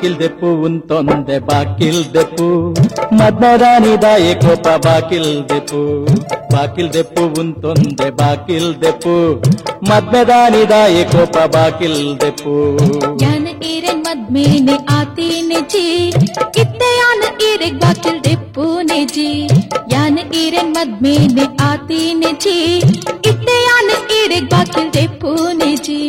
బాకిల్ దెప్పు ఉంతొందె బాకిల్ దెప్పు మద్మరాని దాయే కోప బాకిల్ దెప్పు ఉంతొందె బాకిల్ దెప్పు మద్మదాని దాయే కోಪ ಬಾಕಿಲ್ ದೆಪ್ಪು ಯಾನ ಈರೆನ್ ಮದ್ಮೇನೆ ಆತೀನೆ ಜಿ ಇತ್ತೆ ಯಾನ ಈರೆಗ್ ಬಾಕಿಲ್ ದೆಪ್ಪುನೆ ಜಿ ಯಾನ ಈರೆನ್ ಮದ್ಮೇನೆ ಆತೀನೆ ಜಿ ಇತ್ತೆ ಯಾನ ಈರೆಗ್ ಬಾಕಿಲ್ ದೆಪ್ಪುನೆ ಜಿ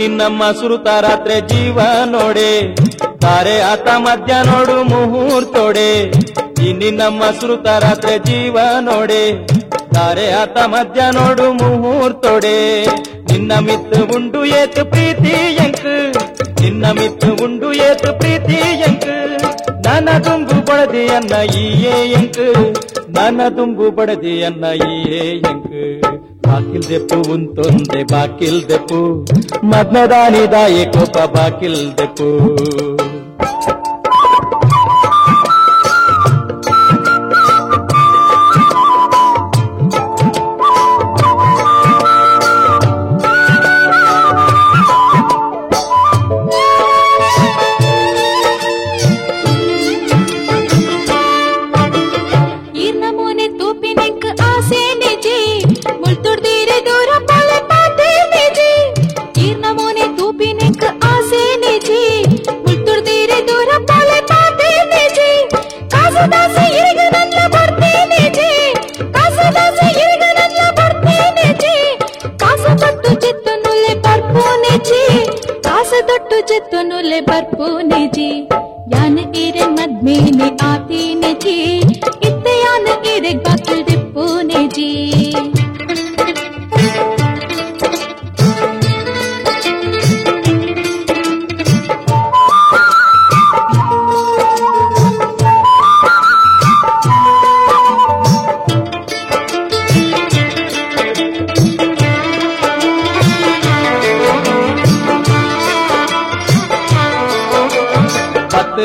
ನಿನ್ನಮ್ಮ ಸುರುತ ರಾತ್ರಿ ಜೀವ ನೋಡೆ ತಾರೆ ಆತ ಮಧ್ಯ ನೋಡು ಮುಹೂರ್ತೋಡೆ ನಿನ್ನಮ್ಮ ಸುರುತ ರಾತ್ರಿ ಜೀವ ನೋಡೆ ತಾರೆ ಆತ ಮಧ್ಯ ನೋಡು ಮುಹೂರ್ತೋಡೆ ನಿನ್ನ ಮಿತ್ತು ಉಂಡು ಏತು ಪ್ರೀತಿ ಎಂಕ್ ನಿನ್ನ ಮಿತ್ತು ಉಂಡು ಏತು ಪ್ರೀತಿ ಎಂಕ್ ನನ್ನ ತುಂಬು ಬಡದಿ ಅನ್ನ ಈಯೇ ಎಂಕ್ ನನ್ನ ತುಂಬು ಬಡದಿ ಅನ್ನ ಈಯೇ ಎಂಕ್ ಬಾಕಿಲ್ ದೆಪ್ಪು ಉಂತೊಂದೆ ಬಾಕಿಲ್ ದೆಪ್ಪು ಮದ್ಮದಾನಿ ದಾಯೆ ಕೋಪ ಬಾಕಿಲ್ ದೆಪ್ಪು ಜತ್ತನುಲೆ ಬರ್ಪೂನೆ ಜಿ ಯಾನ ಈರೆ ಮದ್ಮೇನೆ ಆತೀನೆ ಜಿ ಇತ್ತೆ ಯಾನ ಈರೆ ಬಾಕಿಲ್ ದೆಪ್ಪುನೆ ಜಿ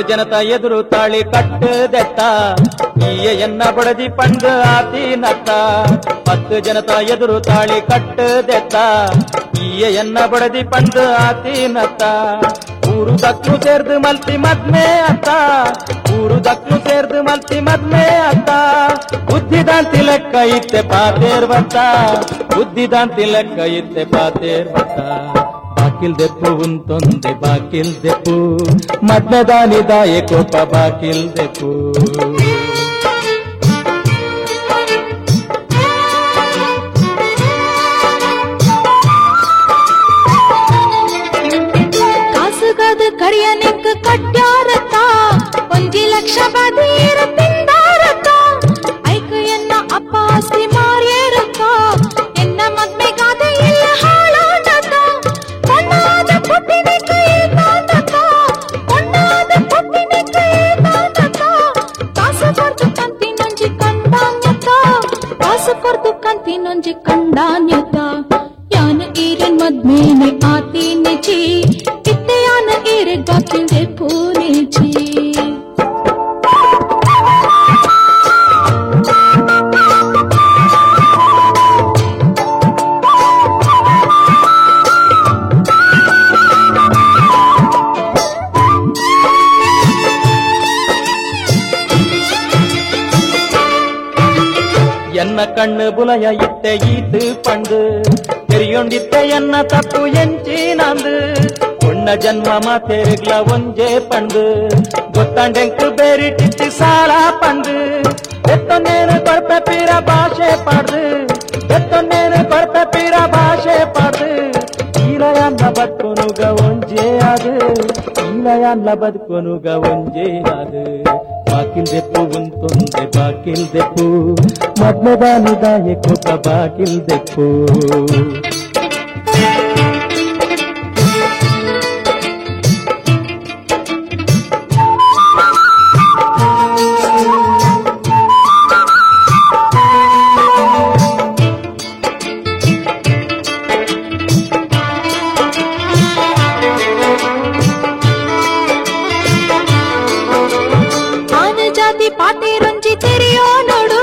ಜನತ ಎದುರು ತಾಳಿ ಕಟ್ಟದೆತ್ತ ಈಯ ಎನ್ನ ಬಡದಿ ಪಂಡು ಆತೀನತ್ತ 10 ಜನತ ಎದುರು ತಾಳಿ ಕಟ್ಟದೆತ್ತ ಈಯ ಎನ್ನ ಬಡದಿ ಪಂಡು ಆತೀನತ್ತ ಊರು ದಕ್ಲು ಸೇರ್ದು ಮಲ್ತಿ ಮದ್ಮೆ ಅತ್ತ ಊರು ದಕ್ಲು ಸೇರ್ದು ಮಲ್ತಿ ಮದ್ಮೆ ಅತ್ತ ಬುದ್ಧಿದಾಂತಿ ಲೆಕ್ಕ ಇತ್ತೆ ಪಾತೇರ್ವತ್ತ ಬುದ್ಧಿದಾಂತಿ ಲೆಕ್ಕ ಇತ್ತೆ ಪಾತೇರ್ವತ್ತ ಬಾಕಿಲ್ ದೆಪ್ಪು ಉಂತೊಂದೆ ಬಾಕಿಲ್ ದೆಪ್ಪು ಮದ್ಮದಾನಿ ದಾಯೆ ಕೋಪ ಬಾಕಿಲ್ ದೆಪ್ಪು ಕಾಸುಗಾದ ಕಡಿಯ ನೆಕ್ಕ ಕಟ್ಯಾರತ್ತ 1 ಲಕ್ಷ ಬದೀರ ತಿಂದಾರತ್ತ ಐಕ ಎನ್ನ ಅಪ್ಪ ಆಸ್ತಿ ಮಾರ್ಯೇರತ್ತ ಎನ್ನ ಮದ್ಮೆಗಾದ ಇಲ್ಲ ಹಾಳಾದತ್ತ ಕೊಂಡಾದ ಪುಟ್ಟಿನ ಕೈ ತಾತತ್ತ ಕೊಂಡಾದ ಪುಟ್ಟಿನ ಕೈ ತಾತತ್ತ ಕಾಸು ಕೊರ್ದು ಕಂತಿ ನೊಂಜಿ ಕಂಡಾನ್ಯತ ಕಾಸು ಕೊರ್ದು ಕಂತಿ ನೊಂಜಿ ಕಂಡಾನ್ಯತ ಯಾನ ಈರೆನ್ ಮದ್ಮೇನೆ ಆತೀನೆ ಜಿ ಇತ್ತೆ ಯಾನ ಈರೆಗ್ ಬಾಕಿಲ್ ದೆಪ್ಪುನೆ ಜಿ ಎನ್ನ ಕಣ್ಣು ಬುಲಯ ಇತ್ತೆ ಈತು ಪಂಡು ತೆರಿಯೊಂಡಿತ್ತೆ ಎನ್ನ ತಪ್ಪು ಎಂಚಿ ನಂದು ಉಣ್ಣ ಜನ್ಮ ಮಾತೇರಿಗ್ಲ ಒಂಜೇ ಪಂಡು ಗೊತ್ತಾಂಡೆಂಕು ಬೇರಿಟ್ಟಿತ್ತು ಸಾಲ ಪಂಡು ಎತ್ತೊಂದೇನು ಕೊಡ್ಪೆ ಪೀರ ಭಾಷೆ ಪಾಡ್ದು ಎತ್ತೊಂದೇನು ಕೊಡ್ಪೆ ಪೀರ ಭಾಷೆ ಪಾಡ್ದು ಈಲಯನ್ನ ಬದುಕೊನುಗ ಒಂಜೇ ಅದು ಈಲಯನ್ನ ಬದುಕೊನುಗ ಒಂಜೇ ಅದು ಬಾಕಿಲ್ ದೆಪ್ಪು ಉಂತೊಂದೆ ಬಾಕಿಲ್ ದೆಪ್ಪು ಮದ್ಮದಾನಿ ದಾಯೆ ಕೋಪ ಬಾಕಿಲ್ ದೆಪ್ಪು ಪಾತೆ ರಂಜಿ ತೆರೆಯೋ ನೋಡು